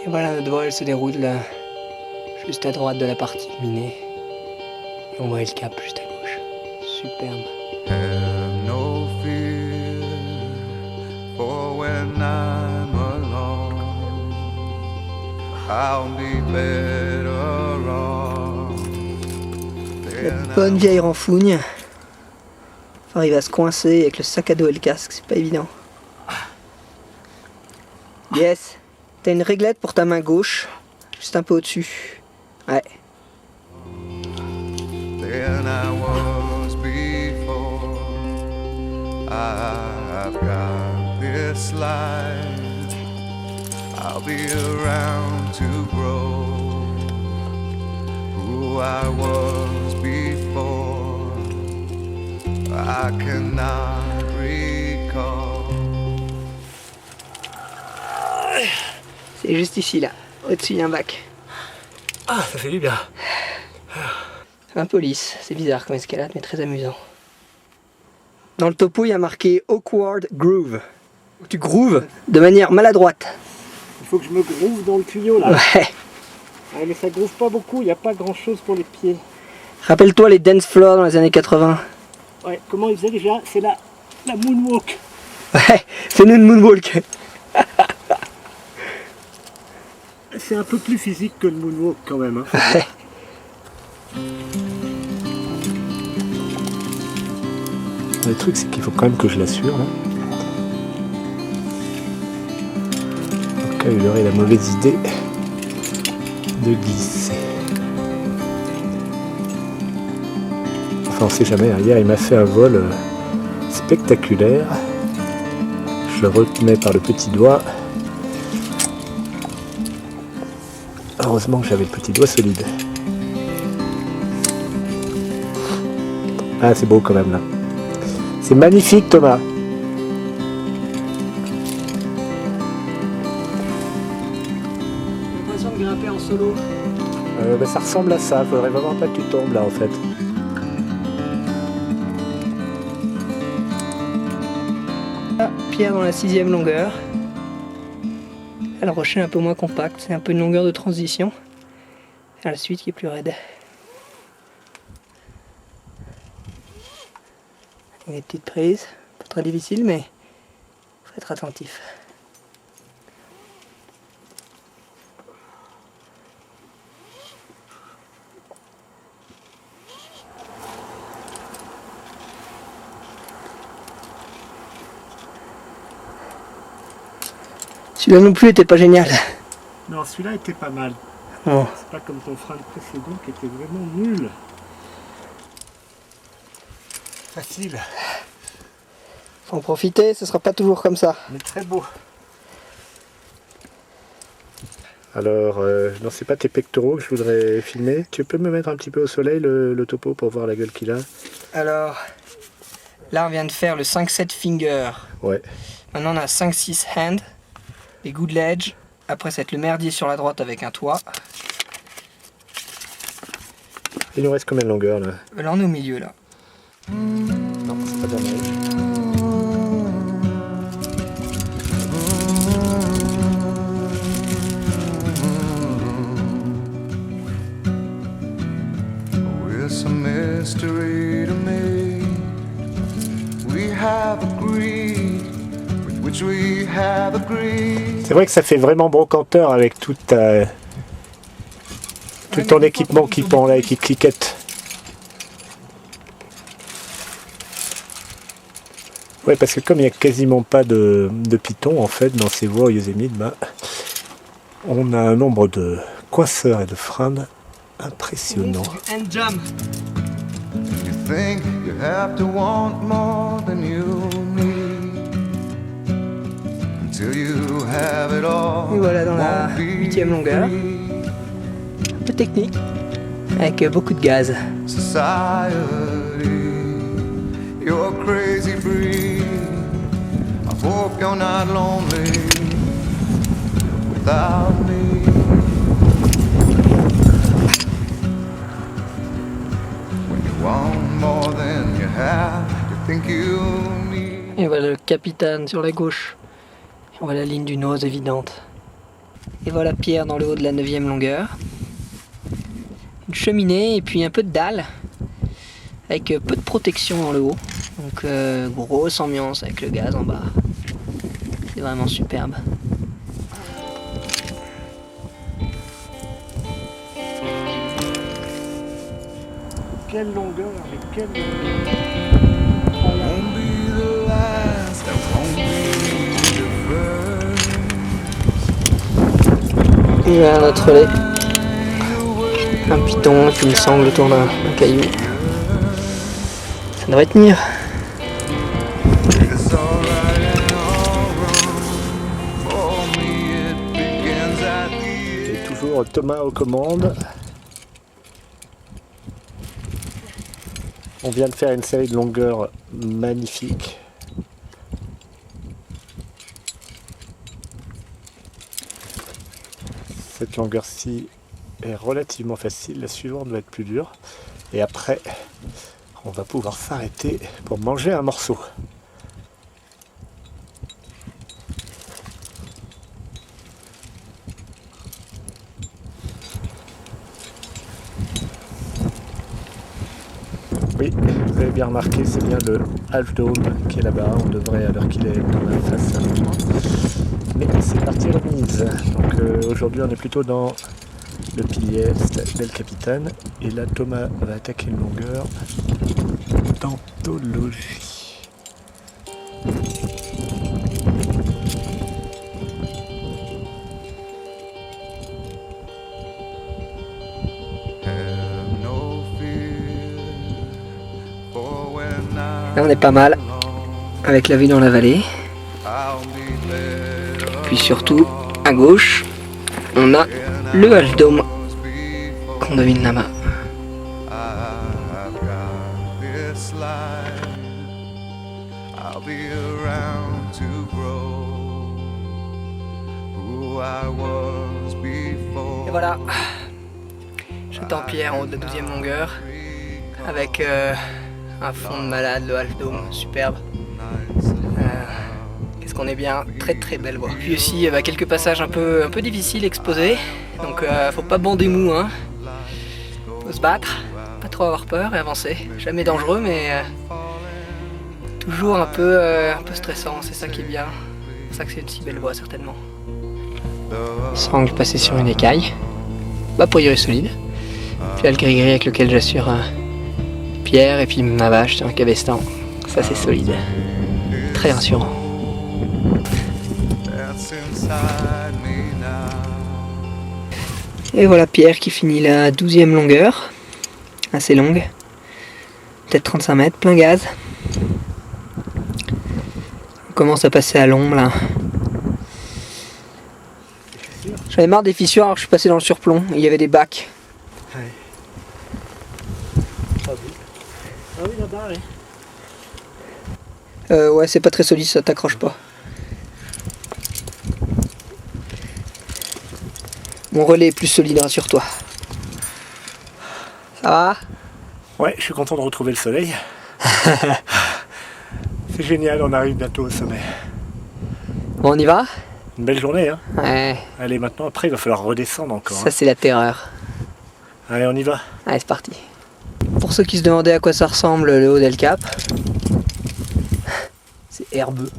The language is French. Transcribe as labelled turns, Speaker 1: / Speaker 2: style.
Speaker 1: Et voilà, notre vol se déroule là, juste à droite de la partie minée. Et on voit le cap juste à gauche. Superbe.
Speaker 2: Have no fear for when I'm alone. I'll be better off.
Speaker 1: La bonne vieille renfougne. Enfin, il va se coincer avec le sac à dos et le casque, c'est pas évident. Yes. T'as une réglette pour ta main gauche, juste un peu au-dessus. Ouais.
Speaker 2: Than I was before. I've got this life. I'll be around to grow who I was before. I cannot recall.
Speaker 1: C'est juste ici là, au-dessus il y a un bac.
Speaker 3: Ah, ça fait du bien.
Speaker 1: C'est un peu lisse, c'est bizarre comme escalade, mais très amusant. Dans le topo, il y a marqué Awkward Groove. Tu grooves de manière maladroite.
Speaker 3: Il faut que je me groove dans le tuyau là.
Speaker 1: Ouais.
Speaker 3: Ouais, mais ça groove pas beaucoup, il n'y a pas grand chose pour les pieds.
Speaker 1: Rappelle-toi les dance floors dans les années 80.
Speaker 3: Ouais, comment ils faisaient déjà? C'est la moonwalk.
Speaker 1: Ouais, fais-nous une moonwalk.
Speaker 3: C'est un peu plus physique que le moonwalk quand même. Hein.
Speaker 1: Ouais.
Speaker 4: Le truc, c'est qu'il faut quand même que je l'assure. Là. Au cas où il aurait la mauvaise idée de glisser. Enfin, on sait jamais. Hier, il m'a fait un vol spectaculaire. Je le retenais par le petit doigt. Heureusement que j'avais le petit doigt solide. Ah, c'est beau quand même là. C'est magnifique, Thomas.
Speaker 1: J'ai l'impression de grimper en solo.
Speaker 4: Ça ressemble à ça. Faudrait vraiment pas que tu tombes là en fait.
Speaker 1: Pierre dans la 6e longueur. Le rocher est un peu moins compact, c'est un peu une longueur de transition. Et la suite qui est plus raide. Il y a des petites prises, pas très difficile, mais il faut être attentif. Celui-là non plus était pas génial.
Speaker 3: Non, celui-là était pas mal.
Speaker 1: Bon.
Speaker 3: C'est pas comme ton frein précédent qui était vraiment nul. Facile,
Speaker 1: Faut en profiter, ce sera pas toujours comme ça.
Speaker 3: mais très beau.
Speaker 4: Alors, non, c'est pas tes pectoraux que je voudrais filmer. Tu peux me mettre un petit peu au soleil le topo pour voir la gueule qu'il a?
Speaker 1: Alors, là on vient de faire le 5-7 finger.
Speaker 4: Ouais.
Speaker 1: Maintenant on a 5-6 hand, les good ledge. Après ça va être le merdier sur la droite avec un toit.
Speaker 4: Il nous reste combien de longueur là?
Speaker 1: Là on est au milieu là.
Speaker 4: Non, c'est pas de la neige.
Speaker 2: It's a mystery to me. We have agreed with which we have agreed.
Speaker 4: C'est vrai que ça fait vraiment brocanteur avec tout ton équipement qui pend là et qui cliquette. Ouais, parce que comme il n'y a quasiment pas de pitons en fait dans ces voies au Yosemite, bah, on a un nombre de coinceurs et de freins impressionnant.
Speaker 1: Du hand jump.
Speaker 2: You think you have to want more than you need until you have it all.
Speaker 1: Et voilà dans la
Speaker 2: Won't be
Speaker 1: 8e longueur.
Speaker 2: free.
Speaker 1: Un peu technique, avec beaucoup de gaz.
Speaker 2: Society, you're a crazy breed. I hope you're not lonely without me. When you want more than you have, you think you need.
Speaker 1: Et voilà le capitaine sur la gauche. Et on voit la ligne du nose évidente. Et voilà Pierre dans le haut de la 9e longueur. Une cheminée et puis un peu de dalle. Avec peu de protection dans le haut. Donc grosse ambiance avec le gaz en bas. C'est vraiment superbe.
Speaker 3: Quelle longueur avec quelle
Speaker 2: Won't be the last, and won't be the first.
Speaker 1: Et un autre relais. Un piton et puis une sangle autour d'un caillou. Ça devrait tenir.
Speaker 2: It's alright and all wrong. For me, it begins at the
Speaker 4: Et toujours Thomas aux commandes. On vient de faire une série de longueurs magnifiques. Cette longueur-ci est relativement facile, la suivante va être plus dure. Et après, on va pouvoir s'arrêter pour manger un morceau. Oui, vous avez bien remarqué, c'est bien le Half Dome qui est là-bas. On devrait, à l'heure qu'il est, dans la face. Mais c'est parti remise. Donc aujourd'hui, on est plutôt dans le pilier est d'El Capitan. Et là, Thomas va attaquer une longueur d'anthologie.
Speaker 2: have no fear. For when
Speaker 1: Là on est pas mal. Avec la vue dans la vallée.
Speaker 2: I'll be there
Speaker 1: Puis surtout, à gauche, on a le Half Dome qu'on domine là-bas.
Speaker 2: I've got this life. I'll be around to grow who I was before.
Speaker 1: Et voilà. J'attends Pierre en haut de la 12e longueur. Avec un fond de malade, le Half Dome, superbe. Qu'est-ce qu'on est bien, très très belle voie. Puis aussi quelques passages un peu difficiles exposés. Donc faut pas bander mou, hein. Faut se battre, pas trop avoir peur et avancer. Jamais dangereux mais toujours un peu stressant, c'est ça qui est bien. C'est pour ça que c'est une si belle voie certainement. Sangle passé sur une écaille. Bah pour y solide. Puis là le gris-gris avec lequel j'assure Pierre et puis ma vache sur un cabestan. Ça c'est solide. Très rassurant.
Speaker 2: That's inside me now.
Speaker 1: Et voilà Pierre qui finit la 12e longueur. Assez longue. Peut-être 35 mètres, plein gaz. On commence à passer à l'ombre là. J'avais marre des fissures alors je suis passé dans le surplomb. Il y avait des bacs.
Speaker 3: Ah oui, là-bas, oui.
Speaker 1: Ouais, c'est pas très solide, ça t'accroche pas. Mon relais est plus solide, rassure-toi. Ça va?
Speaker 4: Ouais, je suis content de retrouver le soleil. C'est génial, on arrive bientôt au sommet.
Speaker 1: Bon, on y va?
Speaker 4: Une belle journée, hein.
Speaker 1: Ouais,
Speaker 4: Allez, maintenant, après, il va falloir redescendre encore.
Speaker 1: ça c'est la terreur.
Speaker 4: Allez, on y va.
Speaker 1: Allez, c'est parti. Pour ceux qui se demandaient à quoi ça ressemble le haut d'El Cap, c'est herbeux.